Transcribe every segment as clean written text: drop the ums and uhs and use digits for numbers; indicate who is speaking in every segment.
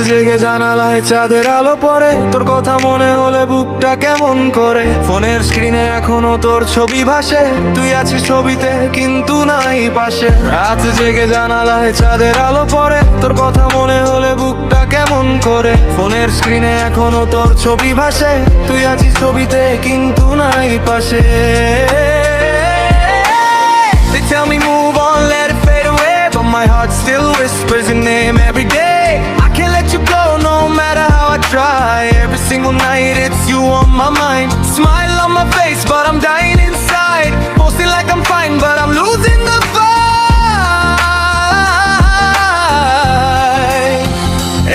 Speaker 1: জেগে জানালায় চাঁদের আলো পড়ে, তোর কথা মনে হলে বুকটা কেমন করে। ফোনের স্ক্রিনে এখনো তোর ছবি ভাসে, তুই আছিস ছবিতে কিন্তু নাই পাশে। রাত জেগে জানালায় চাঁদের আলো পড়ে, তোর কথা মনে হলে বুকটা কেমন করে। ফোনের স্ক্রিনে এখনো তোর ছবি ভাসে, তুই আছিস ছবিতে কিন্তু নাই পাশে। They tell me move on, let it fade away, but my heart still whispers your name every day. I can't let you go no matter how I try. Every single night it's you on my mind. Smile on my face but I'm dying inside. Posting like I'm fine but I'm losing the fight.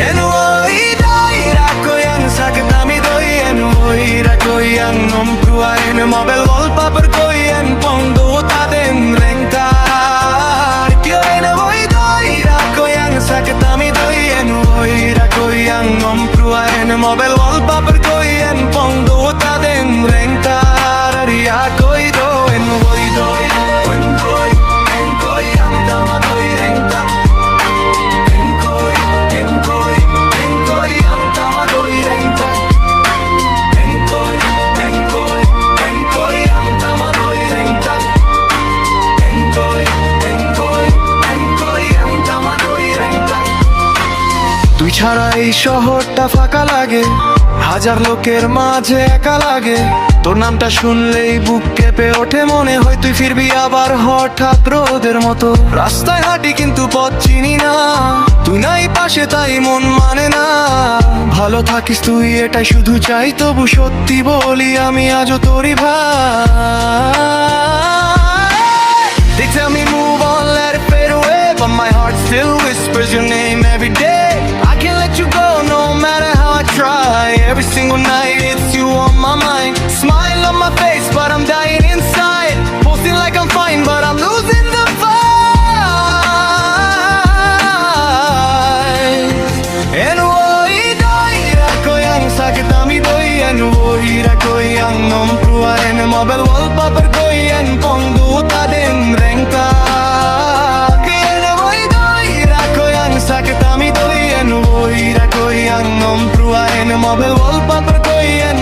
Speaker 1: And oira koyang sakit nami doyen, oira koyang nom kuain mobile wallpaper koyen pondo taden rengtar. Kyoena oira koyang sakit nami doyen, oira koyang nom kuain mobile wallpaper koyen pondo taden rengtar. Ria koi doen oi doen wen koi en koi am dama doi rengtar. En koi am dama doi rengtar. En koi am dama doi rengtar. En koi am dama doi rengtar. তুই ছাড়া এই শহরটা ফাঁকা লাগে, হাজার লোকের মাঝে একা লাগে। তোর নামটা শুনলেই বুক কেঁপে ওঠে, মনে হয় তুই ফিরবি আবার হঠাৎ রোদের মতো। রাস্তায় হাঁটি কিন্তু পথ চিনি না, তুই নাই পাশে তাই মন মানে না। ভালো থাকিস তুই এটাই শুধু চাই, তবু সত্যি বলি আমি আজও তোরই ভাই। They tell me move on, let it fade away, but my heart still whispers your name every day. I can't let you go no matter how I try. Every single night it's you on my mind. Smile on my face but I'm dying inside. Posting like I'm fine but I'm losing the fight. And oira koyang sakit nami doyen, oira koyang nom pruaen mobile wallpaper koyen pondo taden rengtar. Kyoena oira koyang sakit nami doyen, oira koyang nom pruaen mobile wallpaper koyen